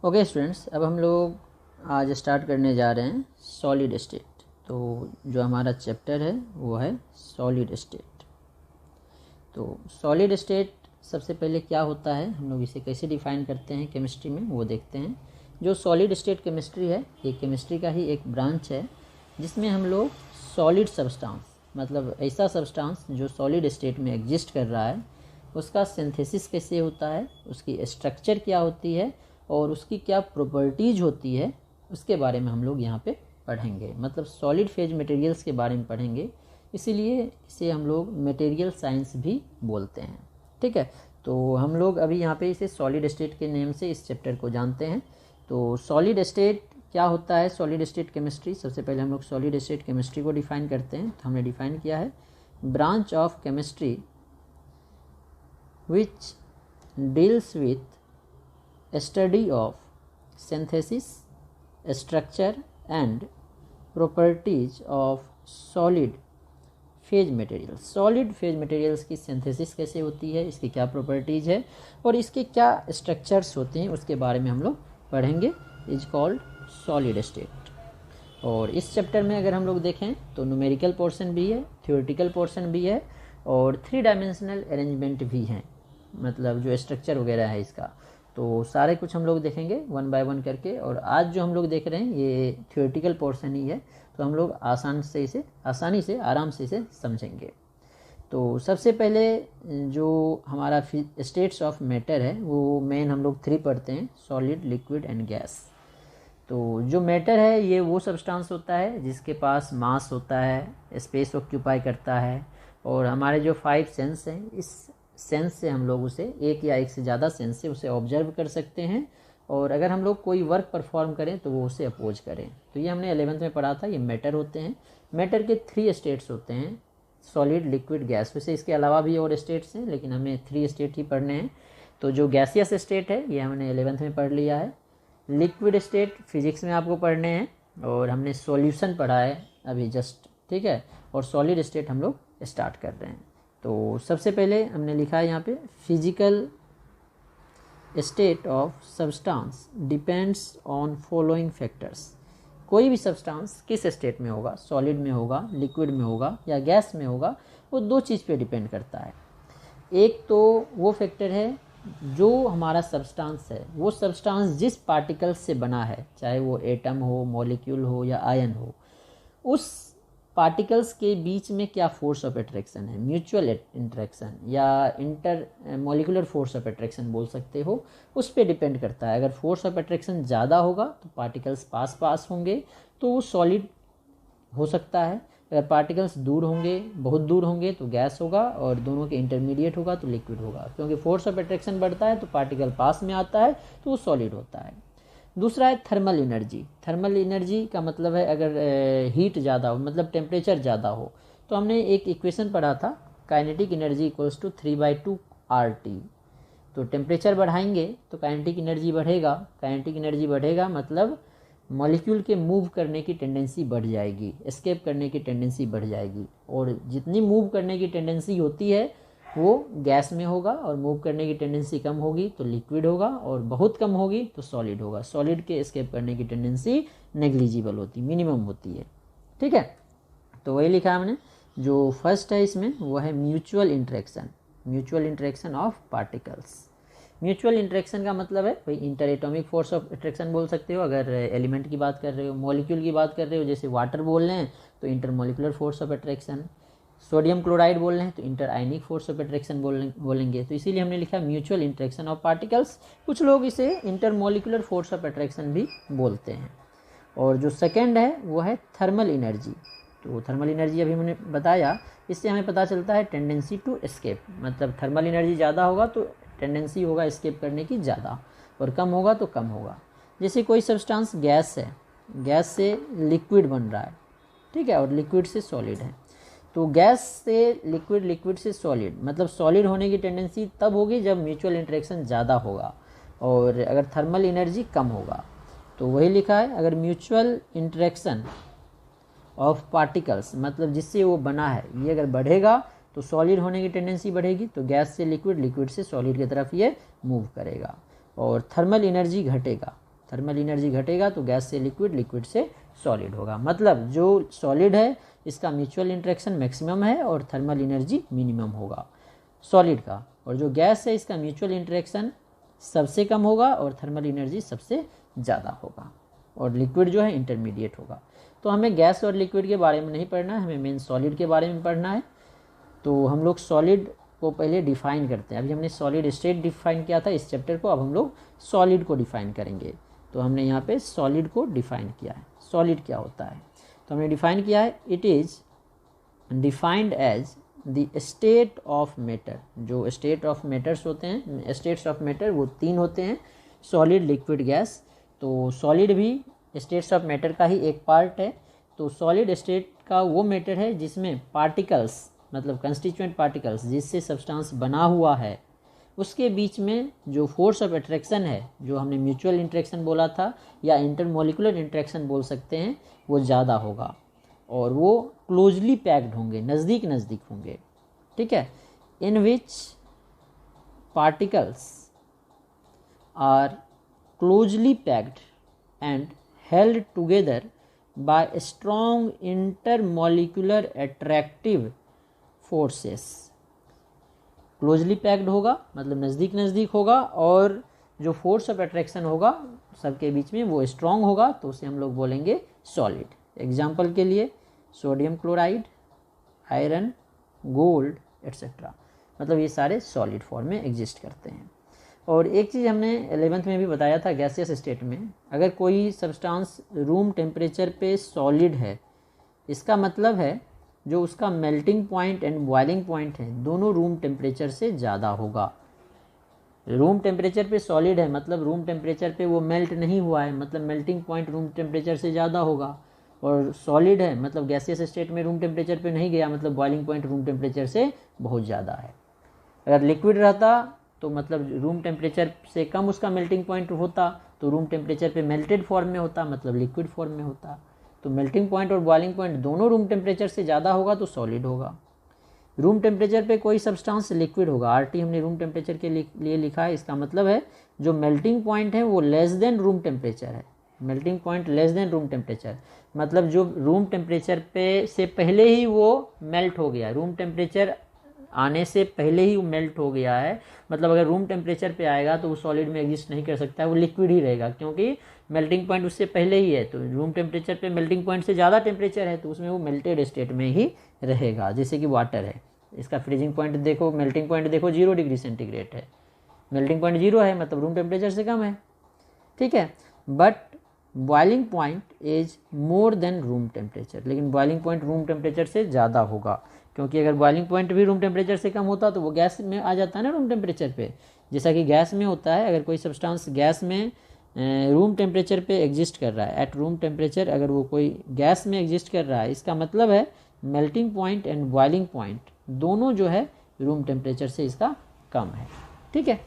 Okay students, अब हम लोग आज स्टार्ट करने जा रहे हैं सॉलिड स्टेट। तो जो हमारा चैप्टर है वो है सॉलिड स्टेट। तो सॉलिड स्टेट सबसे पहले क्या होता है, हम लोग इसे कैसे डिफाइन करते हैं केमिस्ट्री में, वो देखते हैं। जो सॉलिड स्टेट केमिस्ट्री है, ये केमिस्ट्री का ही एक ब्रांच है जिसमें हम लोग सॉलिड सब्सटेंस, मतलब ऐसा सब्सटेंस जो सॉलिड स्टेट में एग्जिस्ट कर रहा है, उसका सिंथेसिस कैसे होता है, उसकी स्ट्रक्चर क्या होती है और उसकी क्या प्रॉपर्टीज होती है, उसके बारे में हम लोग यहाँ पे पढ़ेंगे। मतलब सॉलिड फेज मटेरियल्स के बारे में पढ़ेंगे, इसीलिए इसे हम लोग मटेरियल साइंस भी बोलते हैं। ठीक है, तो हम लोग अभी यहाँ पे इसे सॉलिड स्टेट के नेम से इस चैप्टर को जानते हैं। तो सॉलिड स्टेट क्या होता है, सॉलिड स्टेट केमिस्ट्री। सबसे पहले हम लोग सॉलिड स्टेट केमिस्ट्री को डिफाइन करते हैं। तो हमने डिफाइन किया है branch of chemistry which deals with study of synthesis, structure and properties of solid phase materials. Solid phase materials की सिंथेसिस कैसे होती है, इसकी क्या प्रॉपर्टीज़ है और इसके क्या स्ट्रक्चर्स होते हैं, उसके बारे में हम लोग पढ़ेंगे। Is called solid state. और इस चैप्टर में अगर हम लोग देखें तो न्यूमेरिकल पोर्शन भी है, थ्योरेटिकल पोर्शन भी है और 3 डायमेंशनल अरेंजमेंट भी हैं, मतलब जो स्ट्रक्चर वगैरह है इसका। तो सारे कुछ हम लोग देखेंगे 1 बाय 1 करके। और आज जो हम लोग देख रहे हैं ये थ्योरेटिकल पोर्शन ही है, तो हम लोग आसानी से आराम से इसे समझेंगे। तो सबसे पहले जो हमारा स्टेट्स ऑफ मैटर है वो मेन हम लोग 3 पढ़ते हैं, सॉलिड, लिक्विड एंड गैस। तो जो मैटर है ये वो सब्सटेंस होता है जिसके पास मास होता है, स्पेस ऑक्यूपाई करता है और हमारे जो 5 सेंस हैं, इस सेंस से हम लोग उसे एक या एक से ज़्यादा सेंस से उसे ऑब्जर्व कर सकते हैं और अगर हम लोग कोई वर्क परफॉर्म करें तो वो उसे अपोज करें। तो ये हमने 11th में पढ़ा था, ये मैटर होते हैं। मैटर के 3 स्टेट्स होते हैं, सॉलिड, लिक्विड, गैस। वैसे इसके अलावा भी और स्टेट्स हैं लेकिन हमें 3 स्टेट ही पढ़ने हैं। तो जो गैसियस स्टेट है ये हमने 11th में पढ़ लिया है। लिक्विड स्टेट फिजिक्स में आपको पढ़ने हैं और हमने सॉल्यूशन पढ़ा है अभी जस्ट, ठीक है। और सॉलिड स्टेट हम लोग स्टार्ट कर रहे हैं। तो सबसे पहले हमने लिखा है यहाँ पे, physical state of substance depends on following factors. कोई भी सब्सटेंस किस स्टेट में होगा, सॉलिड में होगा, लिक्विड में होगा या गैस में होगा, वो 2 चीज़ पे डिपेंड करता है। एक तो वो फैक्टर है जो हमारा सब्सटेंस है, वो सब्सटेंस जिस पार्टिकल से बना है, चाहे वो एटम हो, मॉलिक्यूल हो या आयन हो, उस पार्टिकल्स के बीच में क्या फोर्स ऑफ अट्रैक्शन है, म्यूचुअल इंट्रैक्शन या inter molecular force of attraction बोल सकते हो, उस पर डिपेंड करता है। अगर फोर्स ऑफ अट्रैक्शन ज़्यादा होगा तो पार्टिकल्स पास होंगे तो वो सॉलिड हो सकता है। अगर पार्टिकल्स दूर होंगे, बहुत दूर होंगे, तो गैस होगा और दोनों के इंटरमीडिएट होगा तो लिक्विड होगा। क्योंकि फोर्स ऑफ अट्रैक्शन बढ़ता है तो पार्टिकल पास में आता है तो वो सॉलिड होता है। दूसरा है थर्मल एनर्जी। थर्मल एनर्जी का मतलब है अगर हीट ज़्यादा हो, मतलब टेम्परेचर ज़्यादा हो, तो हमने एक इक्वेशन पढ़ा था, kinetic energy equals to 3/2 RT। तो टेम्परेचर बढ़ाएंगे तो काइनेटिक एनर्जी बढ़ेगा। काइनेटिक एनर्जी बढ़ेगा मतलब मॉलिक्यूल के मूव करने की टेंडेंसी बढ़ जाएगी, एस्केप करने की टेंडेंसी बढ़ जाएगी। और जितनी मूव करने की टेंडेंसी होती है वो गैस में होगा और मूव करने की टेंडेंसी कम होगी तो लिक्विड होगा और बहुत कम होगी तो सॉलिड होगा। सॉलिड के एस्केप करने की टेंडेंसी नेग्लिजिबल होती, मिनिमम होती है, ठीक है। तो वही लिखा हमने। जो फर्स्ट है इसमें वो है mutual interaction, mutual interaction of particles. Mutual interaction का मतलब है भाई inter atomic force of attraction बोल सकते हो, अगर एलिमेंट की बात कर रहे हो, मॉलिक्यूल की बात कर रहे हो, जैसे वाटर बोल रहे हैं तो inter molecular force of attraction, sodium chloride बोल रहे हैं तो inter ionic force of attraction बोलेंगे। तो इसीलिए हमने लिखा म्यूचुअल इंट्रैक्शन ऑफ पार्टिकल्स। कुछ लोग इसे inter molecular force of attraction भी बोलते हैं। और जो सेकेंड है वो है थर्मल एनर्जी। तो थर्मल एनर्जी अभी मैंने बताया, इससे हमें पता चलता है टेंडेंसी टू एस्केप, मतलब थर्मल एनर्जी ज़्यादा होगा तो टेंडेंसी होगा एस्केप करने की ज़्यादा और कम होगा तो कम होगा। जैसे कोई सब्सटेंस गैस है, गैस से लिक्विड बन रहा है, ठीक है, और लिक्विड से सॉलिड है। तो गैस से लिक्विड, लिक्विड से सॉलिड, मतलब सॉलिड होने की टेंडेंसी तब होगी जब म्यूचुअल इंट्रैक्शन ज़्यादा होगा और अगर थर्मल एनर्जी कम होगा। तो वही लिखा है, अगर म्यूचुअल इंट्रैक्शन ऑफ पार्टिकल्स, मतलब जिससे वो बना है, ये अगर बढ़ेगा तो सॉलिड होने की टेंडेंसी बढ़ेगी, तो गैस से लिक्विड, लिक्विड से सॉलिड की तरफ ये मूव करेगा। और थर्मल एनर्जी घटेगा, थर्मल एनर्जी घटेगा तो गैस से लिक्विड, लिक्विड से सॉलिड होगा। मतलब जो सॉलिड है इसका म्यूचुअल इंटरेक्शन मैक्सिमम है और थर्मल एनर्जी मिनिमम होगा सॉलिड का, और जो गैस है इसका म्यूचुअल इंटरेक्शन सबसे कम होगा और थर्मल एनर्जी सबसे ज़्यादा होगा, और लिक्विड जो है इंटरमीडिएट होगा। तो हमें गैस और लिक्विड के बारे में नहीं पढ़ना है, हमें मेन सॉलिड के बारे में पढ़ना है। तो हम लोग सॉलिड को पहले डिफ़ाइन करते हैं। अभी हमने सॉलिड स्टेट डिफ़ाइन किया था इस चैप्टर को, अब हम लोग सॉलिड को डिफ़ाइन करेंगे। तो हमने यहाँ पे सॉलिड को डिफ़ाइन किया है। सॉलिड क्या होता है तो हमने डिफ़ाइन किया है, it is defined as the state of matter. जो स्टेट ऑफ मैटर्स होते हैं, स्टेट्स ऑफ मैटर वो 3 होते हैं, सॉलिड, लिक्विड, गैस। तो सॉलिड भी स्टेट्स ऑफ मैटर का ही एक पार्ट है। तो सॉलिड स्टेट का वो मैटर है जिसमें पार्टिकल्स, मतलब कंस्टिट्यूएंट पार्टिकल्स जिससे सब्सटेंस बना हुआ है, उसके बीच में जो फोर्स ऑफ अट्रैक्शन है, जो हमने म्यूचुअल इंटरेक्शन बोला था या इंटरमोलिकुलर इंटरेक्शन बोल सकते हैं, वो ज़्यादा होगा और वो क्लोजली पैक्ड होंगे, नज़दीक नज़दीक होंगे। ठीक है, in which particles are closely packed and held together by strong intermolecular attractive forces. Closely packed होगा मतलब नज़दीक नज़दीक होगा, और जो फोर्स ऑफ अट्रैक्शन होगा सबके बीच में वो स्ट्रॉन्ग होगा, तो उसे हम लोग बोलेंगे सॉलिड। एग्जाम्पल के लिए sodium chloride, iron, gold etcetera, मतलब ये सारे सॉलिड फॉर्म में एग्जिस्ट करते हैं। और एक चीज़ हमने 11th में भी बताया था, गैसियस स्टेट में अगर कोई सब्सटेंस रूम टेम्परेचर पे सॉलिड है, इसका मतलब है जो उसका melting point and boiling point है दोनों रूम टेम्परेचर से ज़्यादा होगा। रूम टेम्परेचर पे सॉलिड है मतलब रूम टेम्परेचर पे वो मेल्ट नहीं हुआ है, मतलब मेल्टिंग पॉइंट रूम टेम्परेचर से ज़्यादा होगा। और सॉलिड है मतलब गैसियस स्टेट में रूम टेम्परेचर पे नहीं गया, मतलब बॉइलिंग पॉइंट रूम टेम्परेचर से बहुत ज़्यादा है। अगर लिक्विड रहता तो मतलब रूम टेम्परेचर से कम उसका मेल्टिंग पॉइंट होता, तो रूम टेम्परेचर पे मेल्टेड फॉर्म में होता, मतलब लिक्विड फॉर्म में होता। तो मेल्टिंग पॉइंट और बॉइलिंग पॉइंट दोनों रूम टेम्परेचर से ज़्यादा होगा तो सॉलिड होगा। रूम टेम्परेचर पे कोई सब्सटेंस लिक्विड होगा, आरटी हमने रूम टेम्परेचर के लिए लिखा है, इसका मतलब है जो मेल्टिंग पॉइंट है वो लेस देन रूम टेम्परेचर है। Melting point less than room temperature मतलब जो रूम टेम्परेचर पे से पहले ही वो मेल्ट हो गया, रूम टेम्परेचर आने से पहले ही वो मेल्ट हो गया है। मतलब अगर रूम टेम्परेचर पे आएगा तो वो सॉलिड में एग्जिस्ट नहीं कर सकता है, वो लिक्विड ही रहेगा, क्योंकि मेल्टिंग पॉइंट उससे पहले ही है। तो रूम टेम्परेचर पे मेल्टिंग पॉइंट से ज़्यादा टेम्परेचर है तो उसमें वो मेल्टेड स्टेट में ही रहेगा, जैसे कि वाटर है। इसका फ्रीजिंग पॉइंट देखो, मेल्टिंग पॉइंट देखो 0 डिग्री सेंटीग्रेड है, मेल्टिंग पॉइंट 0 है मतलब रूम टेम्परेचर से कम है। ठीक है, but boiling point is more than room temperature, लेकिन बॉइलिंग पॉइंट रूम टेम्परेचर से ज़्यादा होगा, क्योंकि अगर बॉइलिंग पॉइंट भी रूम टेम्परेचर से कम होता तो वो गैस में आ जाता है ना रूम टेम्परेचर पे, जैसा कि गैस में होता है। अगर कोई सब्सटेंस गैस में रूम टेम्परेचर पे एग्जिस्ट कर रहा है, एट रूम टेम्परेचर अगर वो कोई गैस में एग्जिस्ट कर रहा है, इसका मतलब है melting point and boiling point दोनों जो है रूम टेम्परेचर से इसका कम है। ठीक है,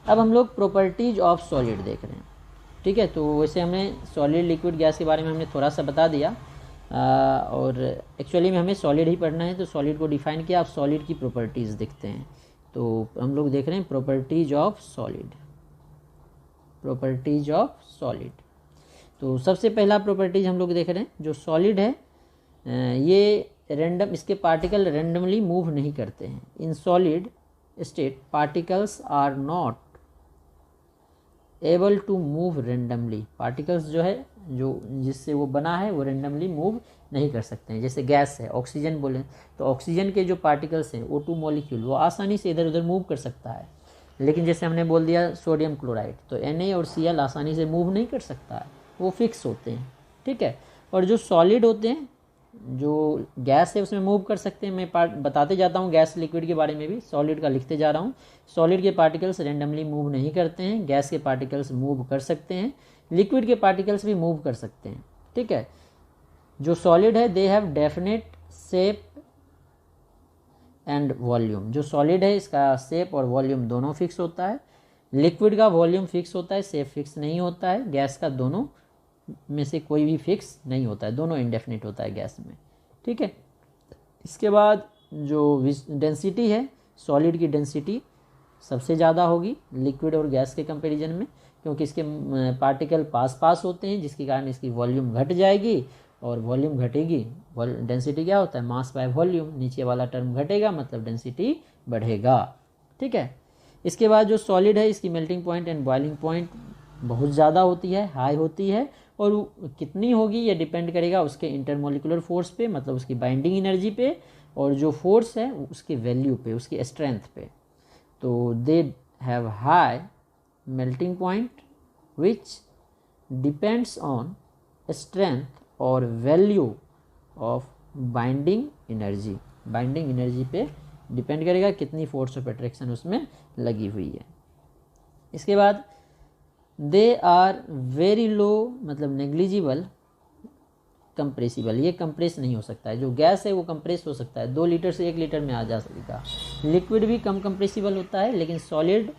अब हम लोग प्रॉपर्टीज ऑफ सॉलिड देख रहे हैं। ठीक है, तो वैसे हमने सॉलिड, लिक्विड, गैस के बारे में हमने थोड़ा सा बता दिया, और एक्चुअली में हमें सॉलिड ही पढ़ना है, तो सॉलिड को डिफाइन किया। अब सॉलिड की प्रॉपर्टीज़ देखते हैं। तो हम लोग देख रहे हैं properties of solid. Properties of solid, तो सबसे पहला प्रॉपर्टीज हम लोग देख रहे हैं, जो सॉलिड है ये रैंडम, इसके पार्टिकल रैंडमली मूव नहीं करते हैं। In solid state particles are not able to move randomly. Particles जो है, जो जिससे वो बना है वो रेंडमली मूव नहीं कर सकते हैं। जैसे गैस है, ऑक्सीजन बोले तो ऑक्सीजन के जो पार्टिकल्स हैं O2 मॉलिक्यूल, वो आसानी से इधर उधर मूव कर सकता है। लेकिन जैसे हमने बोल दिया सोडियम क्लोराइड, तो Na और Cl आसानी से मूव नहीं कर सकता है, वो फिक्स होते हैं। ठीक है, और जो सॉलिड होते हैं, जो गैस है उसमें मूव कर सकते हैं। मैं बताते जाता हूँ गैस लिक्विड के बारे में भी, सॉलिड का लिखते जा रहा हूँ। सॉलिड के पार्टिकल्स रेंडमली मूव नहीं करते हैं, गैस के पार्टिकल्स मूव कर सकते हैं, लिक्विड के पार्टिकल्स भी मूव कर सकते हैं। ठीक है, जो सॉलिड है they have definite shape and volume. जो सॉलिड है इसका शेप और वॉल्यूम दोनों फिक्स होता है। लिक्विड का वॉल्यूम फिक्स होता है, शेप फिक्स नहीं होता है। गैस का दोनों में से कोई भी फिक्स नहीं होता है, दोनों इंडेफिनिट होता है गैस में। ठीक है, इसके बाद जो डेंसिटी है सॉलिड की डेंसिटी, सबसे ज़्यादा होगी लिक्विड और गैस के कंपैरिजन में, क्योंकि इसके पार्टिकल पास पास होते हैं, जिसके कारण इसकी वॉल्यूम घट जाएगी, और वॉल्यूम घटेगी, डेंसिटी क्या होता है, मास बाय वॉल्यूम, नीचे वाला टर्म घटेगा मतलब डेंसिटी बढ़ेगा। ठीक है। इसके बाद जो सॉलिड है इसकी melting point and boiling point बहुत ज़्यादा होती है, हाई होती है, और कितनी होगी ये डिपेंड करेगा उसके इंटरमोलिकुलर फोर्स पे, मतलब उसकी बाइंडिंग एनर्जी पे, और जो फोर्स है उसके वैल्यू पे, उसकी स्ट्रेंथ पे। तो they have high melting point which depends on strength और value of binding energy. Binding energy पे डिपेंड करेगा कितनी फोर्स ऑफ अट्रैक्शन उसमें लगी हुई है। इसके बाद दे आर वेरी लो, मतलब नेग्लिजिबल कंप्रेसिबल, ये कंप्रेस नहीं हो सकता है। जो गैस है वो कंप्रेस हो सकता है, 2 लीटर से 1 लीटर में आ जा सकेगा। लिक्विड भी कम कंप्रेसिबल होता है, लेकिन सॉलिड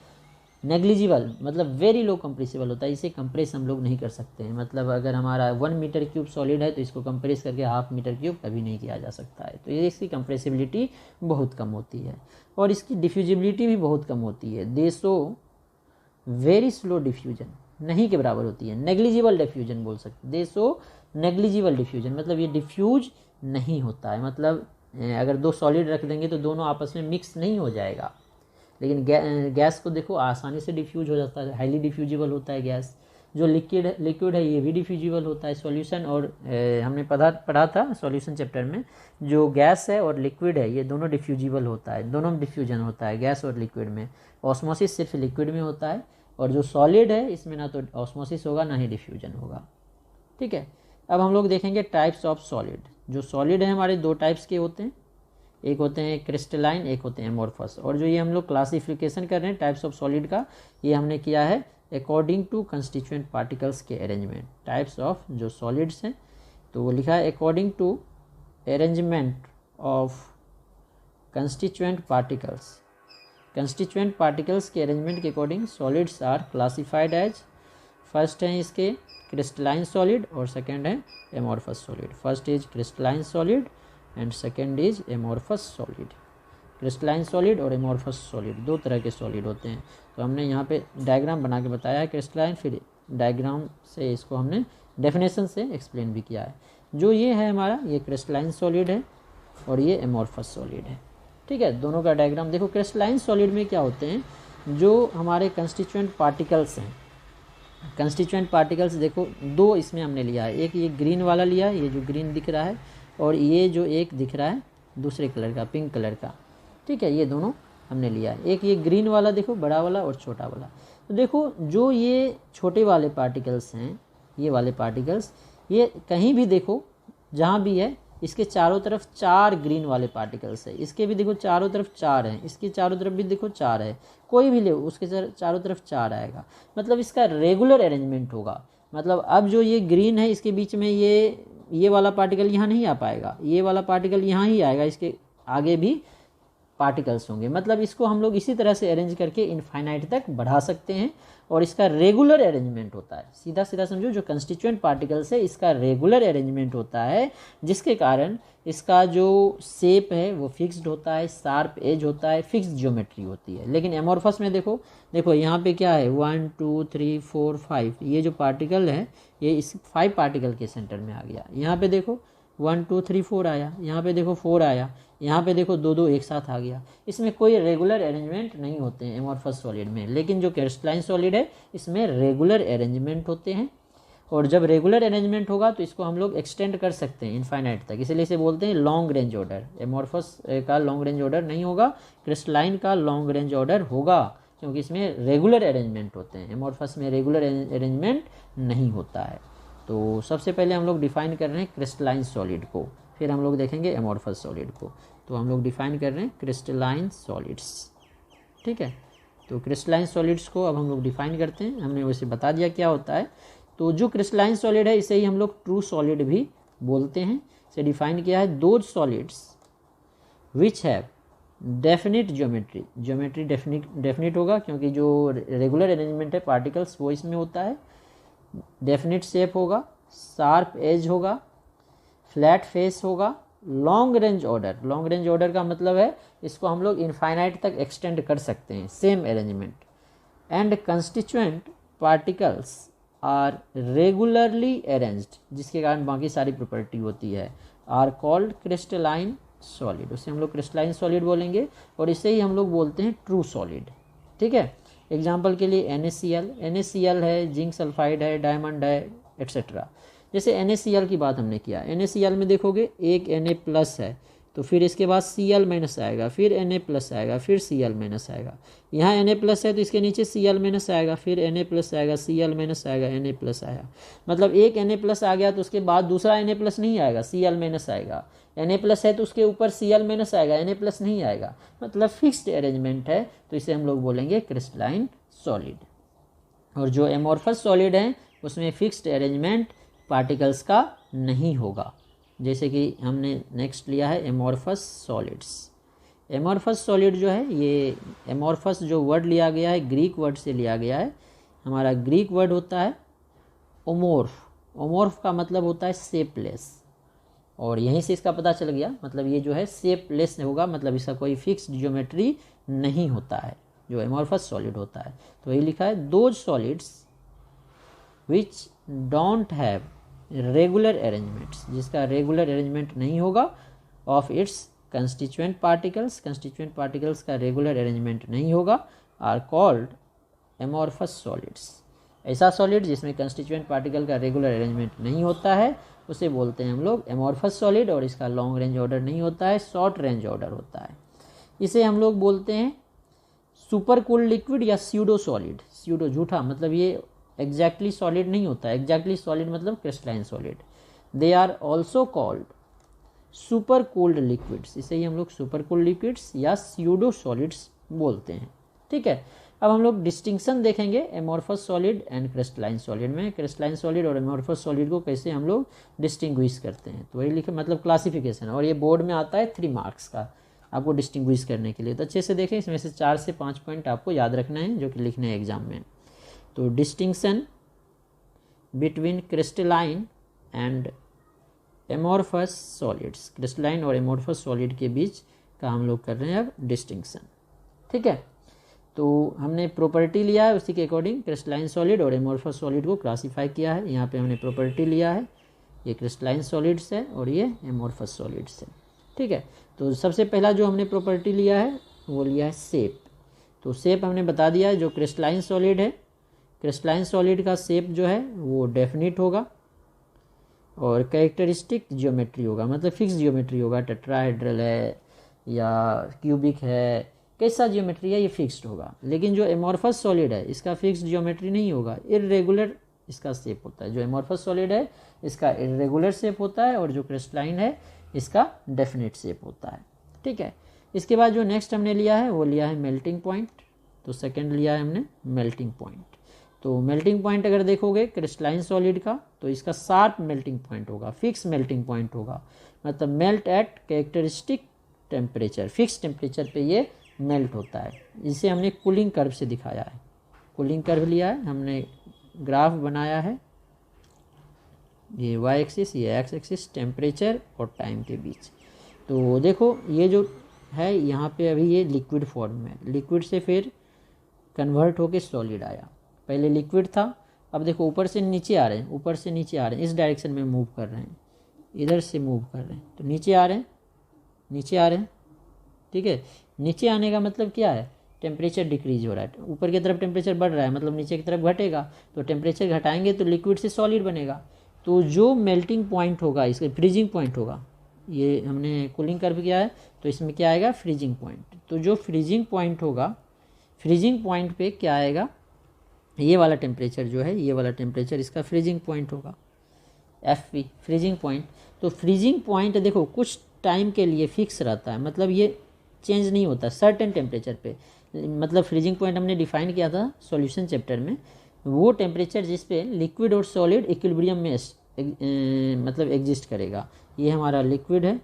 नेग्लिजिबल मतलब वेरी लो कंप्रेसिबल होता है, इसे कंप्रेस हम लोग नहीं कर सकते हैं। मतलब अगर हमारा 1 मीटर क्यूब सॉलिड है तो इसको कंप्रेस करके 1/2 मीटर क्यूब कभी नहीं किया जा सकता है। तो ये इसकी कंप्रेसिबिलिटी बहुत कम होती है, और इसकी डिफ्यूजिबिलिटी भी बहुत कम होती है। दे शो वेरी स्लो डिफ्यूजन, नहीं के बराबर होती है, नेग्लिजिबल डिफ्यूजन बोल सकते। दे शो नेग्लिजिबल डिफ्यूजन मतलब ये डिफ्यूज नहीं होता है, मतलब अगर 2 सॉलिड रख देंगे तो दोनों आपस में मिक्स नहीं हो जाएगा। लेकिन गैस को देखो आसानी से डिफ्यूज हो जाता है, हाईली डिफ्यूजिबल होता है गैस। जो लिक्विड है ये भी डिफ्यूजिबल होता है सॉल्यूशन, और हमने पढ़ा था सॉल्यूशन चैप्टर में, जो गैस है और लिक्विड है ये दोनों डिफ्यूजिबल होता है, दोनों में डिफ्यूजन होता है गैस और लिक्विड में। ऑस्मोसिस सिर्फ लिक्विड में होता है, और जो सॉलिड है इसमें ना तो ऑस्मोसिस होगा ना ही डिफ्यूजन होगा। ठीक है। अब हम लोग देखेंगे टाइप्स ऑफ सॉलिड। जो सॉलिड है हमारे 2 टाइप्स के होते हैं, एक होते हैं क्रिस्टलाइन, एक होते हैं एमोर्फस। और जो ये हम लोग क्लासिफिकेशन कर रहे हैं टाइप्स ऑफ सॉलिड का, ये हमने किया है अकॉर्डिंग टू कंस्टिट्यूएंट पार्टिकल्स के अरेंजमेंट। टाइप्स ऑफ जो सॉलिड्स हैं तो वो लिखा है according to arrangement of constituent particles. Constituent particles के अरेंजमेंट के according solids are classified as, first हैं इसके क्रिस्टलाइन सॉलिड और सेकेंड है amorphous solid. First is crystalline solid and second is amorphous solid. Crystalline solid और amorphous solid 2 तरह के solid होते हैं। तो हमने यहाँ पे डायग्राम बना के बताया है क्रिस्टलाइन, फिर डायग्राम से इसको हमने डेफिनेशन से एक्सप्लेन भी किया है। जो ये है हमारा, ये क्रिस्टलाइन सॉलिड है और ये एमोर्फस सॉलिड है। ठीक है, दोनों का डायग्राम देखो। क्रिस्टलाइन सॉलिड में क्या होते हैं, जो हमारे कंस्टिट्यूएंट पार्टिकल्स हैं, कंस्टिट्यूएंट पार्टिकल्स देखो 2 इसमें हमने लिया है। एक ये ग्रीन वाला लिया है, ये जो ग्रीन दिख रहा है, और ये जो एक दिख रहा है दूसरे कलर का, पिंक कलर का। ठीक है, ये दोनों हमने लिया है। एक ये ग्रीन वाला देखो, बड़ा वाला और छोटा वाला। तो देखो जो ये छोटे वाले पार्टिकल्स हैं, ये वाले पार्टिकल्स, ये कहीं भी देखो जहाँ भी है, इसके चारों तरफ 4 ग्रीन वाले पार्टिकल्स है। इसके भी देखो चारों तरफ 4 हैं, इसके चारों तरफ भी देखो 4 है। कोई भी ले उसके चारों तरफ 4 आएगा, मतलब इसका रेगुलर अरेंजमेंट होगा। मतलब अब जो ये ग्रीन है इसके बीच में ये वाला पार्टिकल यहाँ नहीं आ पाएगा, ये वाला पार्टिकल यहाँ ही आएगा, इसके आगे भी पार्टिकल्स होंगे। मतलब इसको हम लोग इसी तरह से अरेंज करके इनफाइनाइट तक बढ़ा सकते हैं, और इसका रेगुलर अरेंजमेंट होता है। सीधा सीधा समझो, जो कंस्टिट्यूएंट पार्टिकल्स है इसका रेगुलर अरेंजमेंट होता है, जिसके कारण इसका जो शेप है वो फिक्स्ड होता है, शार्प एज होता है, फिक्स्ड ज्योमेट्री होती है। लेकिन एमोर्फस में देखो यहाँ पे क्या है, 1 2 3 4 5, ये जो पार्टिकल है ये इस 5 पार्टिकल के सेंटर में आ गया। यहाँ पे देखो 1 2 3 4 आया, यहाँ पे देखो 4 आया, यहाँ पे देखो 2 एक साथ आ गया। इसमें कोई रेगुलर अरेंजमेंट नहीं होते हैं एमोर्फस सॉलिड में। लेकिन जो क्रिस्टलाइन सॉलिड है इसमें रेगुलर अरेंजमेंट होते हैं, और जब रेगुलर अरेंजमेंट होगा तो इसको हम लोग एक्सटेंड कर सकते हैं इनफाइनाइट तक, इसलिए इसे बोलते हैं लॉन्ग रेंज ऑर्डर। एमोर्फस का लॉन्ग रेंज ऑर्डर नहीं होगा, क्रिस्टलाइन का लॉन्ग रेंज ऑर्डर होगा, क्योंकि इसमें रेगुलर अरेंजमेंट होते हैं। एमोर्फस में रेगुलर अरेंजमेंट नहीं होता है। तो सबसे पहले हम लोग डिफाइन कर रहे हैं क्रिस्टलाइन सॉलिड को, फिर हम लोग देखेंगे एमोर्फस सॉलिड को। तो हम लोग डिफाइन कर रहे हैं क्रिस्टलाइन सॉलिड्स। ठीक है, तो क्रिस्टलाइन सॉलिड्स को अब हम लोग डिफाइन करते हैं। हमने वैसे बता दिया क्या होता है। तो जो क्रिस्टलाइन सॉलिड है इसे ही हम लोग ट्रू सॉलिड भी बोलते हैं। इसे डिफाइन किया है, those solids which have definite geometry. Geometry definite होगा, क्योंकि जो रेगुलर अरेंजमेंट है पार्टिकल्स वो इसमें होता है। डेफिनिट शेप होगा, शार्प एज होगा, फ्लैट फेस होगा, long range order. Long range order का मतलब है इसको हम लोग इनफाइनाइट तक एक्सटेंड कर सकते हैं, same arrangement. And constituent particles are regularly arranged, जिसके कारण बाकी सारी प्रॉपर्टी होती है, आर कॉल्ड क्रिस्टलाइन सॉलिड। उसे हम लोग क्रिस्टलाइन सॉलिड बोलेंगे और इसे ही हम लोग बोलते हैं ट्रू सॉलिड। ठीक है, एग्जाम्पल के लिए NaCl है, जिंक सल्फाइड है, डायमंड है, एट्सेट्रा। जैसे NaCl की बात हमने किया, NaCl में देखोगे एक Na+ है, तो फिर इसके बाद Cl- आएगा, फिर Na+ आएगा, फिर Cl- आएगा। यहाँ Na+ है तो इसके नीचे Cl- आएगा, फिर Na+ आएगा, Cl- आएगा, Na+ आया। मतलब एक Na+ आ गया तो उसके बाद दूसरा Na+ नहीं आएगा, Cl- आएगा। Na+ है तो उसके ऊपर Cl- आएगा, Na+ नहीं आएगा। मतलब फिक्स्ड अरेंजमेंट है, तो इसे हम लोग बोलेंगे क्रिस्टलाइन सॉलिड। और जो एमोर्फस सॉलिड हैं उसमें फिक्स्ड अरेंजमेंट पार्टिकल्स का नहीं होगा। जैसे कि हमने नेक्स्ट लिया है एमोर्फस सॉलिड्स। एमोर्फस सॉलिड जो है, ये एमोर्फस जो वर्ड लिया गया है ग्रीक वर्ड से लिया गया है। हमारा ग्रीक वर्ड होता है ओमोर्फ। ओमोर्फ का मतलब होता है शेपलेस, और यहीं से इसका पता चल गया, मतलब ये जो है शेपलेस होगा, मतलब इसका कोई फिक्स्ड ज्योमेट्री नहीं होता है जो एमोर्फस सॉलिड होता है। तो ये लिखा है those solids which don't have regular arrangements, जिसका रेगुलर अरेंजमेंट नहीं होगा, of its constituent particles, constituent particles का रेगुलर अरेंजमेंट नहीं होगा, आर कॉल्ड एमोर्फस सॉलिड्स। ऐसा सॉलिड जिसमें कंस्टिट्यूएंट पार्टिकल का रेगुलर अरेंजमेंट नहीं होता है उसे बोलते हैं हम लोग एमोर्फस सॉलिड, और इसका लॉन्ग रेंज ऑर्डर नहीं होता है, शॉर्ट रेंज ऑर्डर होता है। इसे हम लोग बोलते हैं सुपर कूल्ड लिक्विड या स्यूडो सॉलिड। स्यूडो झूठा, मतलब ये एग्जैक्टली सॉलिड नहीं होता है, एग्जैक्टली सॉलिड मतलब crystalline solid. They are also called super cooled liquids, इसे ही हम लोग सुपर कूल्ड लिक्विड्स या स्यूडो सॉलिड्स बोलते हैं। ठीक है, अब हम लोग डिस्टिंक्शन देखेंगे amorphous solid and crystalline solid में। क्रिस्टलाइन सॉलिड और एमोर्फस सॉलिड को कैसे हम लोग डिस्टिंग्विश करते हैं, तो वही लिखे, मतलब क्लासिफिकेशन। और ये बोर्ड में आता है 3 मार्क्स का आपको डिस्टिंग्विश करने के लिए। तो अच्छे से देखें, इसमें से 4 से 5 पॉइंट आपको याद रखना है जो कि लिखने हैं एग्जाम में। तो distinction between crystalline and amorphous solids, crystalline और एमोर्फस सॉलिड के बीच का हम लोग कर रहे हैं अब डिस्टिंक्शन। ठीक है, तो हमने प्रॉपर्टी लिया है, उसी के अकॉर्डिंग क्रिस्टलाइन सॉलिड और एमोर्फस सॉलिड को क्लासीफाई किया है। यहाँ पे हमने प्रॉपर्टी लिया है, ये क्रिस्टलाइन सॉलिड्स है और ये एमोर्फस सॉलिड्स है। ठीक है, तो सबसे पहला जो हमने प्रॉपर्टी लिया है वो लिया है शेप। तो शेप हमने बता दिया है, जो क्रिस्टलाइन सॉलिड है, क्रिस्टलाइन सॉलिड का शेप जो है वो डेफिनिट होगा और कैरेक्टरिस्टिक ज्योमेट्री होगा, मतलब फिक्स ज्योमेट्री होगा। टेट्राहेड्रल है या क्यूबिक है, कैसा ज्योमेट्री है ये फिक्स्ड होगा। लेकिन जो एमोर्फस सॉलिड है इसका फिक्स्ड ज्योमेट्री नहीं होगा, इर्रेगुलर इसका शेप होता है। जो एमोर्फस सॉलिड है इसका इर्रेगुलर शेप होता है और जो क्रिस्टलाइन है इसका डेफिनेट शेप होता है। ठीक है, इसके बाद जो नेक्स्ट हमने लिया है वो लिया है मेल्टिंग पॉइंट। तो सेकंड लिया है हमने मेल्टिंग पॉइंट। तो मेल्टिंग पॉइंट अगर देखोगे क्रिस्टलाइन सॉलिड का, तो इसका शार्प मेल्टिंग पॉइंट होगा, फिक्स मेल्टिंग पॉइंट होगा, मतलब melt eight characteristic temperature, fix temperature पे ये मेल्ट होता है। इसे हमने कूलिंग कर्व से दिखाया है। कूलिंग कर्व लिया है हमने, ग्राफ बनाया है, ये वाई एक्सिस, ये एक्स एक्सिस, टेम्परेचर और टाइम के बीच। तो देखो ये जो है यहाँ पे अभी ये लिक्विड फॉर्म में, लिक्विड से फिर कन्वर्ट होके सॉलिड आया। पहले लिक्विड था, अब देखो ऊपर से नीचे आ रहे हैं, ऊपर से नीचे आ रहे हैं, इस डायरेक्शन में मूव कर रहे हैं, इधर से मूव कर रहे हैं, तो नीचे आ रहे हैं, नीचे आ रहे हैं। ठीक है, नीचे आने का मतलब क्या है, टेम्परेचर डिक्रीज हो रहा है। ऊपर की तरफ टेम्परेचर बढ़ रहा है, मतलब नीचे की तरफ घटेगा, तो टेम्परेचर घटाएंगे तो लिक्विड से सॉलिड बनेगा। तो जो मेल्टिंग पॉइंट होगा इसका फ्रीजिंग पॉइंट होगा, ये हमने कूलिंग कर्व किया है तो इसमें क्या आएगा, फ्रीजिंग पॉइंट। तो जो फ्रीजिंग पॉइंट होगा, फ्रीजिंग पॉइंट पे क्या आएगा, ये वाला टेम्परेचर जो है, ये वाला टेम्परेचर इसका फ्रीजिंग पॉइंट होगा, FV फ्रीजिंग पॉइंट। तो फ्रीजिंग पॉइंट देखो कुछ टाइम के लिए फिक्स रहता है, मतलब ये चेंज नहीं होता सर्टेन टेम्परेचर पे। मतलब फ्रीजिंग पॉइंट हमने डिफाइन किया था सॉल्यूशन चैप्टर में, वो टेम्परेचर जिस पे लिक्विड और सॉलिड इक्विलिब्रियम में मतलब एग्जिस्ट करेगा। ये हमारा लिक्विड है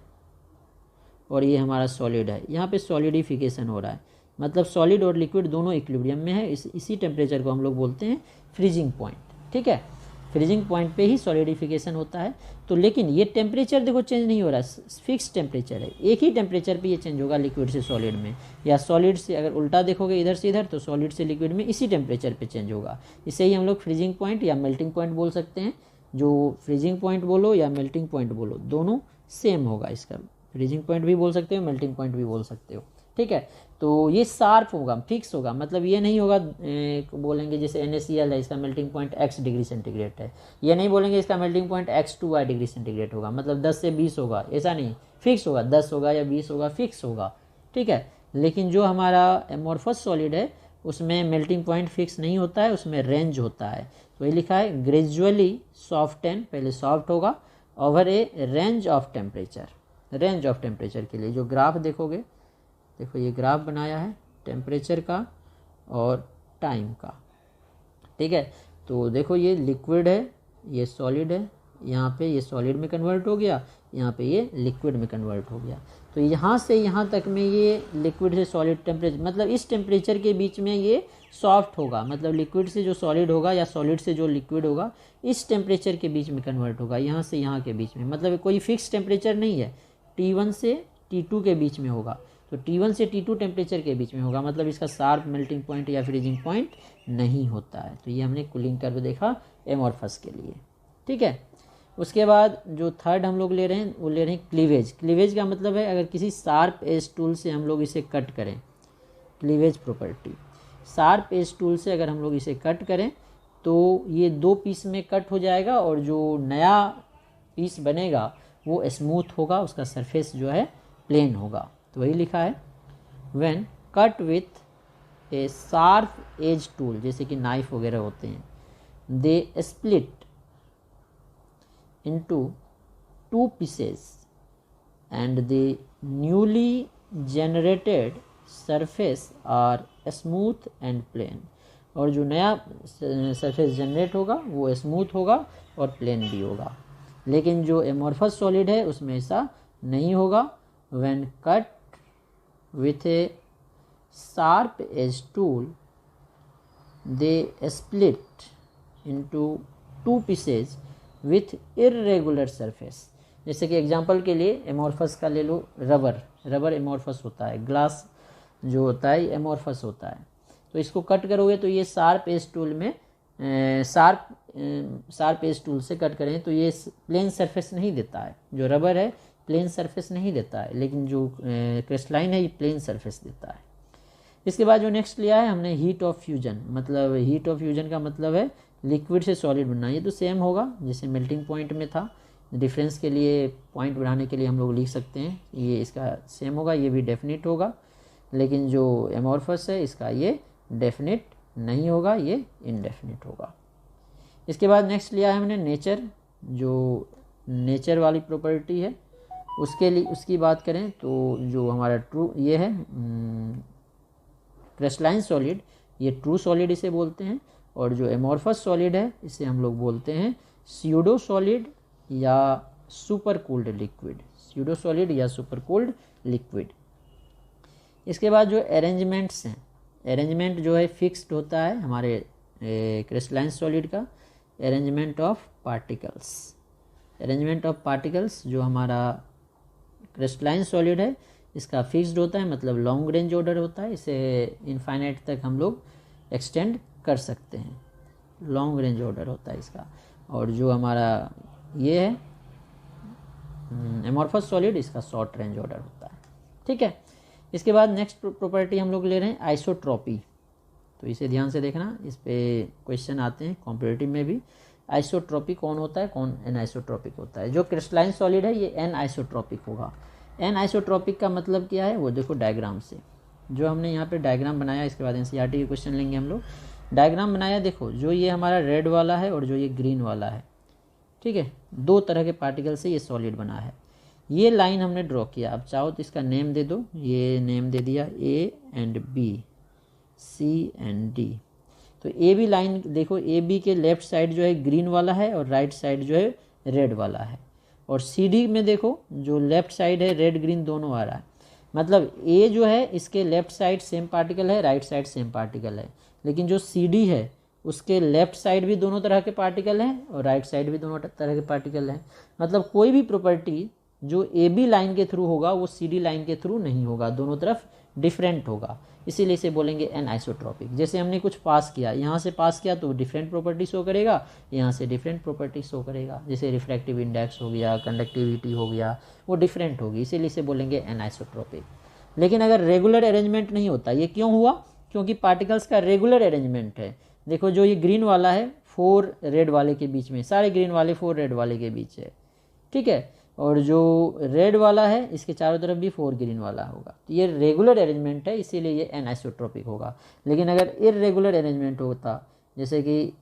और ये हमारा सॉलिड है, यहाँ पे सॉलिडिफिकेशन हो रहा है, मतलब सॉलिड और लिक्विड दोनों इक्विलिब्रियम में है। इसी टेम्परेचर को हम लोग बोलते हैं फ्रीजिंग पॉइंट। ठीक है, फ्रीजिंग पॉइंट पे ही सॉलिडिफिकेशन होता है। तो लेकिन ये टेम्परेचर देखो चेंज नहीं हो रहा, फिक्स टेम्परेचर है, एक ही टेम्परेचर पे ये चेंज होगा लिक्विड से सॉलिड में, या सॉलिड से अगर उल्टा देखोगे इधर से इधर तो सॉलिड से लिक्विड में इसी टेम्परेचर पे चेंज होगा। इसे ही हम लोग फ्रीजिंग पॉइंट या मेल्टिंग पॉइंट बोल सकते हैं। जो फ्रीजिंग पॉइंट बोलो या मेल्टिंग पॉइंट बोलो दोनों सेम होगा, इसका फ्रीजिंग पॉइंट भी बोल सकते हो, मेल्टिंग पॉइंट भी बोल सकते हो, ठीक है। तो ये शार्प होगा, फिक्स होगा, मतलब ये नहीं होगा बोलेंगे जैसे NaCl है इसका melting point x degree centigrade है, ये नहीं बोलेंगे इसका melting point x2y degree centigrade होगा, मतलब 10 से 20 होगा, ऐसा नहीं, फिक्स होगा, 10 होगा या 20 होगा, फिक्स होगा, ठीक है। लेकिन जो हमारा एमोर्फस सॉलिड है उसमें मेल्टिंग पॉइंट फिक्स नहीं होता है, उसमें रेंज होता है। तो ये लिखा है ग्रेजुअली सॉफ्टन, पहले सॉफ्ट होगा over A range of temperature, range of temperature के लिए जो ग्राफ देखोगे, देखो ये ग्राफ बनाया है टेम्परेचर का और टाइम का, ठीक है। तो देखो ये लिक्विड है, ये सॉलिड है, यहाँ पे ये सॉलिड में कन्वर्ट हो गया, यहाँ पे ये लिक्विड में कन्वर्ट हो गया। तो यहाँ से यहाँ तक में ये लिक्विड से सॉलिड टेम्परेचर, मतलब इस टेम्परेचर के बीच में ये सॉफ्ट होगा, मतलब लिक्विड से जो सॉलिड होगा या सॉलिड से जो लिक्विड होगा इस टेम्परेचर के बीच में कन्वर्ट होगा, यहाँ से यहाँ के बीच में, मतलब कोई फिक्स टेम्परेचर नहीं है, T1 से T2 के बीच में होगा। तो T1 से T2 टेम्परेचर के बीच में होगा, मतलब इसका शार्प मेल्टिंग पॉइंट या फ्रीजिंग पॉइंट नहीं होता है। तो ये हमने कूलिंग कर्व देखा एमोर्फस के लिए, ठीक है। उसके बाद जो थर्ड हम लोग ले रहे हैं वो ले रहे हैं क्लीवेज। क्लीवेज का मतलब है अगर किसी शार्प एज टूल से हम लोग इसे कट करें, cleavage property, sharp edge tool से अगर हम लोग इसे कट करें तो ये 2 पीस में कट हो जाएगा और जो नया पीस बनेगा वो स्मूथ होगा, उसका सरफेस जो है प्लेन होगा। तो वही लिखा है when cut with a sharp edge tool, जैसे कि नाइफ वगैरह होते हैं, they split into 2 pieces and the newly generated surface are smooth and plain। और जो नया सरफेस जनरेट होगा वो स्मूथ होगा और प्लेन भी होगा। लेकिन जो एमोर्फस सॉलिड है उसमें ऐसा नहीं होगा। when cut with a sharp edge tool they split into 2 pieces with irregular surface. जैसे कि एग्जांपल के लिए एमोर्फस का ले लो, रबर, रबर एमोर्फस होता है, ग्लास जो होता है एमोर्फस होता है। तो इसको कट करोगे तो ये शार्प एज टूल में शार्प एज टूल से कट करें तो ये प्लेन सरफेस नहीं देता है, जो रबर है प्लेन सरफेस नहीं देता है, लेकिन जो क्रिस्टलाइन है ये प्लेन सरफेस देता है। इसके बाद जो नेक्स्ट लिया है हमने हीट ऑफ फ्यूजन, मतलब हीट ऑफ फ्यूजन का मतलब है लिक्विड से सॉलिड बनना। ये तो सेम होगा जैसे मेल्टिंग पॉइंट में था, डिफरेंस के लिए पॉइंट बढ़ाने के लिए हम लोग लिख सकते हैं, ये इसका सेम होगा, ये भी डेफिनिट होगा। लेकिन जो एमोर्फस है इसका ये डेफिनिट नहीं होगा, ये इनडेफिनिट होगा। इसके बाद नेक्स्ट लिया है हमने नेचर, जो नेचर वाली प्रॉपर्टी है उसके लिए, उसकी बात करें तो जो हमारा ट्रू ये है क्रिस्टलाइन सॉलिड, ये ट्रू सॉलिड इसे बोलते हैं। और जो एमोर्फस सॉलिड है इसे हम लोग बोलते हैं स्यूडो सॉलिड या super cooled liquid, pseudo solid या सुपर कूल्ड लिक्विड। इसके बाद जो अरेंजमेंट्स हैं, अरेंजमेंट जो है फिक्स्ड होता है हमारे क्रिस्टलाइन सॉलिड का, arrangement of particles, arrangement of particles जो हमारा क्रिस्टलाइन सॉलिड है इसका फिक्स्ड होता है, मतलब लॉन्ग रेंज ऑर्डर होता है, इसे इनफाइनाइट तक हम लोग एक्सटेंड कर सकते हैं, लॉन्ग रेंज ऑर्डर होता है इसका। और जो हमारा ये है एमोर्फस सॉलिड इसका शॉर्ट रेंज ऑर्डर होता है, ठीक है। इसके बाद नेक्स्ट प्रॉपर्टी हम लोग ले रहे हैं आइसोट्रॉपी। तो इसे ध्यान से देखना, इस पे क्वेश्चन आते हैं कॉम्पिटिटिव में भी। आइसोट्रॉपिक कौन होता है, कौन एनआइसोट्रॉपिक होता है। जो क्रिस्टलाइन सॉलिड है ये एन आइसोट्रॉपिक होगा। एन आइसोट्रॉपिक का मतलब क्या है वो देखो डायग्राम से, जो हमने यहाँ पे डायग्राम बनाया, इसके बाद एनसीईआरटी के क्वेश्चन लेंगे हम लोग। डायग्राम बनाया, देखो जो ये हमारा रेड वाला है और जो ये ग्रीन वाला है, ठीक है, 2 तरह के पार्टिकल से ये सॉलिड बना है। ये लाइन हमने ड्रॉ किया, अब चाहो तो इसका नेम दे दो, ये नेम दे दिया A and B, C and D. तो ए बी लाइन देखो, ए बी के लेफ्ट साइड जो है ग्रीन वाला है और राइट साइड जो है रेड वाला है। और सी डी में देखो जो लेफ्ट साइड है रेड ग्रीन दोनों आ रहा है, मतलब ए जो है इसके लेफ्ट साइड सेम पार्टिकल है, राइट साइड सेम पार्टिकल है। लेकिन जो सी डी है उसके लेफ्ट साइड भी दोनों तरह के पार्टिकल हैं और राइट साइड भी दोनों तरह के पार्टिकल हैं। मतलब कोई भी प्रॉपर्टी जो ए बी लाइन के थ्रू होगा वो सी डी लाइन के थ्रू नहीं होगा, दोनों तरफ डिफरेंट होगा, इसीलिए इसे बोलेंगे एन आइसोट्रॉपिक। जैसे हमने कुछ पास किया, यहाँ से पास किया तो डिफरेंट प्रॉपर्टी शो करेगा, यहाँ से डिफरेंट प्रॉपर्टी शो करेगा। जैसे रिफ्रैक्टिव इंडेक्स हो गया, कंडक्टिविटी हो गया, वो डिफरेंट होगी, इसीलिए इसे बोलेंगे एन आइसोट्रॉपिक। लेकिन अगर रेगुलर अरेंजमेंट नहीं होता, ये क्यों हुआ? क्योंकि पार्टिकल्स का रेगुलर अरेंजमेंट है। देखो जो ये ग्रीन वाला है 4 रेड वाले के बीच में, सारे ग्रीन वाले 4 रेड वाले के बीच है, ठीक है, और जो रेड वाला है इसके चारों तरफ भी 4 ग्रीन वाला होगा। तो ये रेगुलर अरेंजमेंट है, इसीलिए ये एनआइसोट्रॉपिक होगा। लेकिन अगर इर्रेगुलर अरेंजमेंट होता, जैसे कि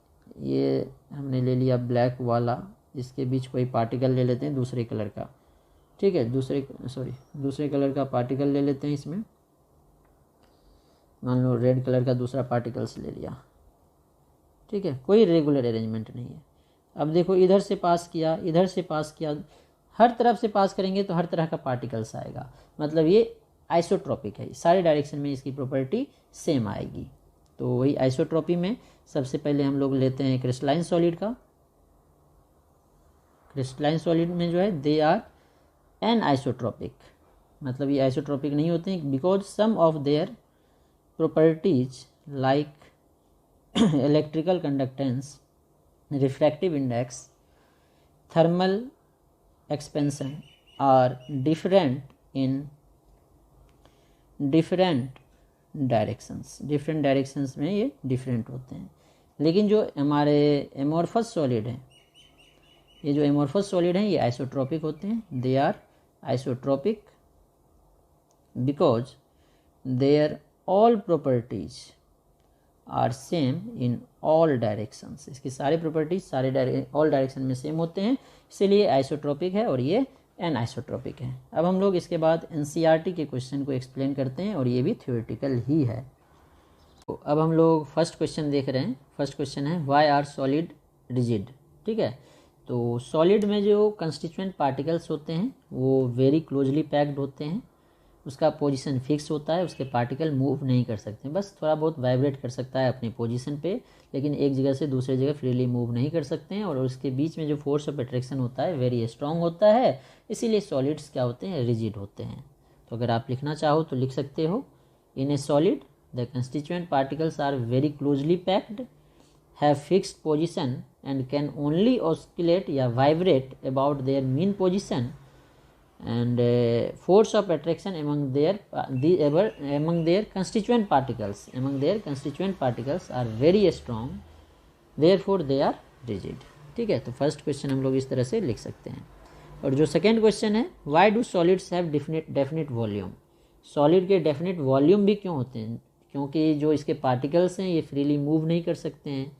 ये हमने ले लिया ब्लैक वाला, इसके बीच कोई पार्टिकल ले लेते हैं दूसरे कलर का, ठीक है, दूसरे कलर का पार्टिकल ले लेते हैं इसमें, मान लो रेड कलर का दूसरा पार्टिकल्स ले लिया, ठीक है, कोई रेगुलर अरेंजमेंट नहीं है। अब देखो इधर से पास किया, इधर से पास किया, हर तरफ से पास करेंगे तो हर तरह का पार्टिकल्स आएगा, मतलब ये आइसोट्रॉपिक है, सारे डायरेक्शन में इसकी प्रॉपर्टी सेम आएगी। तो वही आइसोट्रॉपी में सबसे पहले हम लोग लेते हैं क्रिस्टलाइन सॉलिड का। क्रिस्टलाइन सॉलिड में जो है दे आर एन आइसोट्रॉपिक, मतलब ये आइसोट्रॉपिक नहीं होते हैं because some of their properties like electrical conductance, refractive index, thermal expansion are different in different directions में ये डिफरेंट होते हैं। लेकिन जो हमारे एमोर्फस सॉलिड हैं, ये जो एमोर्फस सॉलिड हैं ये आइसोट्रॉपिक होते हैं। They are isotropic because their all properties are same in all directions, इसकी सारी प्रॉपर्टीज सारे ऑल डायरेक्शन में सेम होते हैं, इसीलिए आइसोट्रॉपिक है और ये एन आइसोट्रॉपिक है। अब हम लोग इसके बाद एनसीईआरटी के क्वेश्चन को एक्सप्लेन करते हैं और ये भी थ्योरेटिकल ही है। तो अब हम लोग फर्स्ट क्वेश्चन देख रहे हैं। फर्स्ट क्वेश्चन है व्हाई आर सॉलिड रिजिड, ठीक है। तो सॉलिड में जो कंस्टिट्यूएंट पार्टिकल्स होते हैं वो वेरी क्लोजली पैक्ड होते हैं, उसका पोजीशन फिक्स होता है, उसके पार्टिकल मूव नहीं कर सकते, बस थोड़ा बहुत वाइब्रेट कर सकता है अपने पोजीशन पे, लेकिन एक जगह से दूसरी जगह फ्रीली मूव नहीं कर सकते हैं। और उसके बीच में जो फोर्स ऑफ अट्रैक्शन होता है वेरी स्ट्रांग होता है, इसीलिए सॉलिड्स क्या होते हैं, रिजिड होते हैं। तो अगर आप लिखना चाहो तो लिख सकते हो, in a solid the constituent particles are very closely packed, have fixed position and can only oscillate या vibrate about their mean position, and force of attraction among their constituent particles are very strong, therefore they are rigid, ठीक है। तो first question हम लोग इस तरह से लिख सकते हैं। और जो सेकेंड क्वेश्चन है why do solids have definite volume, solid के डेफिनेट वॉल्यूम भी क्यों होते हैं, क्योंकि जो इसके पार्टिकल्स हैं ये फ्रीली मूव नहीं कर सकते हैं,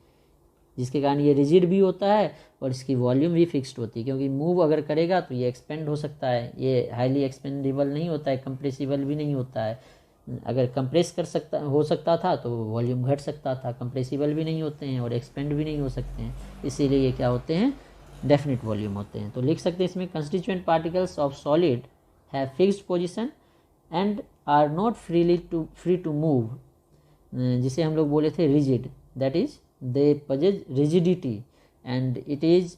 जिसके कारण ये रिजिड भी होता है और इसकी वॉल्यूम भी फिक्स्ड होती है, क्योंकि मूव अगर करेगा तो ये एक्सपेंड हो सकता है, ये हाईली एक्सपेंडेबल नहीं होता है, कंप्रेसिबल भी नहीं होता है। अगर कंप्रेस हो सकता था तो वॉल्यूम घट सकता था, कंप्रेसिबल भी नहीं होते हैं और एक्सपेंड भी नहीं हो सकते हैं, इसीलिए ये क्या होते हैं, डेफिनेट वॉल्यूम होते हैं। तो लिख सकते हैं इसमें constituent particles of solid have fixed position and are not free to move, जिसे हम लोग बोले थे rigid, that is they possess rigidity and it is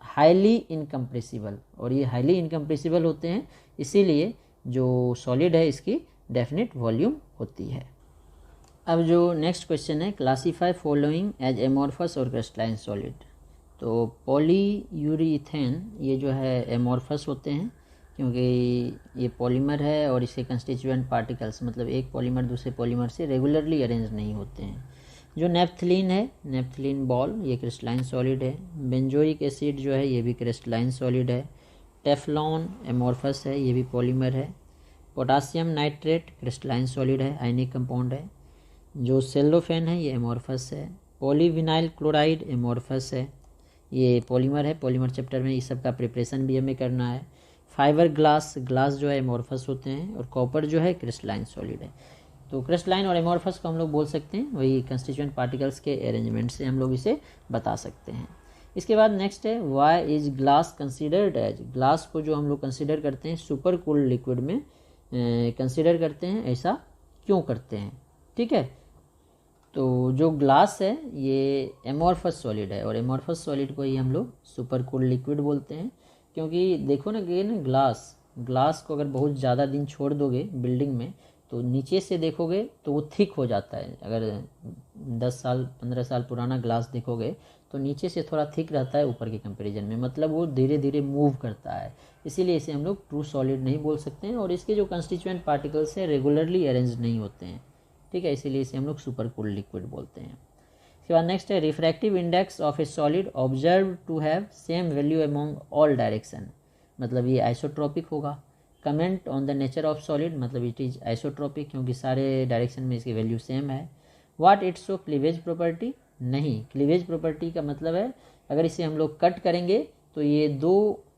highly incompressible, और ये highly incompressible होते हैं, इसीलिए जो सॉलिड है इसकी डेफिनेट वॉल्यूम होती है। अब जो नेक्स्ट क्वेश्चन है क्लासीफाई फॉलोइंग एज एमोर्फस और क्रिस्टलाइन सॉलिड। तो पॉलीयूरीथेन ये जो है एमोर्फस होते हैं क्योंकि ये पॉलीमर है और इसके कंस्टिट्यूएंट पार्टिकल्स मतलब एक पॉलीमर दूसरे पॉलीमर से रेगुलरली अरेंज नहीं होते हैं। जो नेफ्थलीन है, नेफ्थलीन बॉल, ये क्रिस्टलाइन सॉलिड है। बेंजोइक एसिड जो है ये भी क्रिस्टलाइन सॉलिड है। टेफ्लॉन एमोर्फस है, ये भी पॉलीमर है। पोटासियम नाइट्रेट क्रिस्टलाइन सॉलिड है, आयनिक कंपाउंड है। जो सेलोफेन है ये एमोर्फस है। पॉलीविनाइल क्लोराइड एमोर्फस है, ये पॉलीमर है, पॉलीमर चैप्टर में इस सब का प्रिपरेशन भी हमें करना है। फाइबर ग्लास जो है एमोर्फस होते हैं और कॉपर जो है क्रिस्टलाइन सॉलिड है। तो क्रिस्टलाइन और एमोर्फस को हम लोग बोल सकते हैं, वही कंस्टिट्यूएंट पार्टिकल्स के अरेंजमेंट से हम लोग इसे बता सकते हैं। इसके बाद नेक्स्ट है why is glass considered as, glass को जो हम लोग कंसीडर करते हैं सुपर कूल्ड लिक्विड में कंसीडर करते हैं, ऐसा क्यों करते हैं, ठीक है। तो जो ग्लास है ये एमॉर्फस सॉलिड है, और एमॉर्फस सॉलिड को ही हम लोग सुपर कूल्ड लिक्विड बोलते हैं। क्योंकि देखो ना कि ना ग्लास को अगर बहुत ज़्यादा दिन छोड़ दोगे बिल्डिंग में, तो नीचे से देखोगे तो वो थिक हो जाता है। अगर 10 साल 15 साल पुराना ग्लास देखोगे तो नीचे से थोड़ा थिक रहता है ऊपर के कंपैरिजन में, मतलब वो धीरे धीरे मूव करता है। इसीलिए इसे हम लोग ट्रू सॉलिड नहीं बोल सकते हैं, और इसके जो कंस्टिट्यूएंट पार्टिकल्स हैं रेगुलरली अरेंज नहीं होते हैं, ठीक है, इसीलिए इसे हम लोग सुपर कूल्ड लिक्विड बोलते हैं। इसके बाद नेक्स्ट है refractive index of a solid observe to have same value among all direction, मतलब ये आइसोट्रोपिक होगा। Comment on the nature of solid, मतलब इट इज़ आइसोट्रोपिक क्योंकि सारे डायरेक्शन में इसकी वैल्यू सेम है। What its show cleavage property, नहीं, क्लीवेज प्रॉपर्टी का मतलब है अगर इसे हम लोग कट करेंगे तो ये 2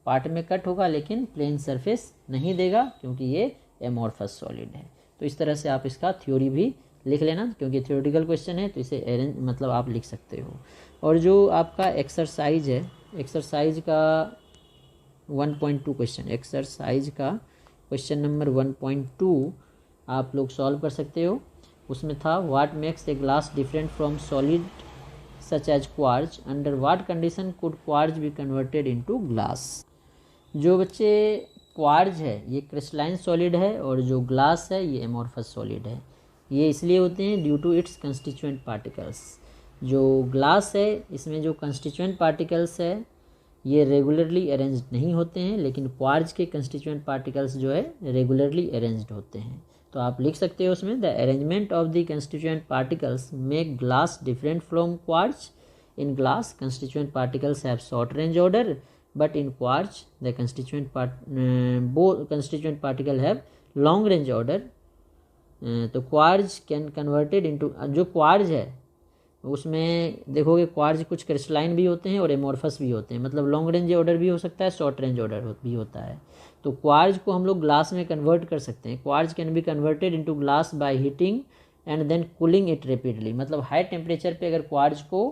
पार्ट में कट होगा लेकिन प्लेन सरफेस नहीं देगा क्योंकि ये एमॉर्फस सॉलिड है। तो इस तरह से आप इसका थ्योरी भी लिख लेना, क्योंकि थ्योरेटिकल क्वेश्चन है तो इसे अरेंज मतलब आप लिख सकते हो। और जो आपका एक्सरसाइज है, एक्सरसाइज का 1.2 क्वेश्चन, एक्सरसाइज का क्वेश्चन नंबर 1.2 आप लोग सॉल्व कर सकते हो। उसमें था what makes a glass different from solid such as quartz, under what condition could quartz be converted into glass. जो बच्चे क्वार्ज है ये क्रिस्टलाइन सॉलिड है, और जो ग्लास है ये एमॉर्फस सॉलिड है। ये इसलिए होते हैं due to its constituent particles. जो ग्लास है इसमें जो कंस्टिट्यूएंट पार्टिकल्स है ये रेगुलरली अरेंज्ड नहीं होते हैं, लेकिन क्वार्ज के कंस्टिट्यूएंट पार्टिकल्स जो है रेगुलरली अरेंज्ड होते हैं। तो आप लिख सकते हो उसमें the arrangement of the constituent particles make glass different from quartz. In glass constituent particles have short range order, but in quartz the both constituent particle have long range order। तो quartz can converted into, जो quartz है उसमें देखोगे quartz कुछ crystalline भी होते हैं और एमॉर्फस भी होते हैं, मतलब लॉन्ग रेंज ऑर्डर भी हो सकता है, शॉर्ट रेंज ऑर्डर भी होता है। तो क्वार्ज को हम लोग ग्लास में कन्वर्ट कर सकते हैं। Quartz can be converted into glass by heating and then cooling it rapidly, मतलब हाई टेम्परेचर पे अगर क्वार्ज को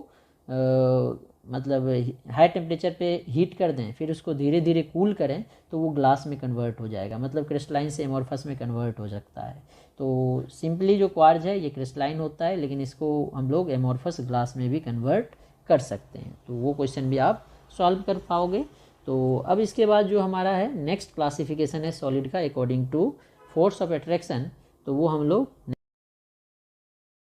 मतलब हाई टेम्परेचर पे हीट कर दें फिर उसको धीरे धीरे कूल करें तो वो ग्लास में कन्वर्ट हो जाएगा, मतलब क्रिस्टलाइन से एमॉर्फस में कन्वर्ट हो सकता है। तो सिंपली जो क्वार्ज है ये क्रिस्टलाइन होता है, लेकिन इसको हम लोग एमॉर्फस ग्लास में भी कन्वर्ट कर सकते हैं। तो वो क्वेश्चन भी आप सॉल्व कर पाओगे। तो अब इसके बाद जो हमारा है नेक्स्ट क्लासिफिकेशन है सॉलिड का according to force of attraction, तो वो हम लोग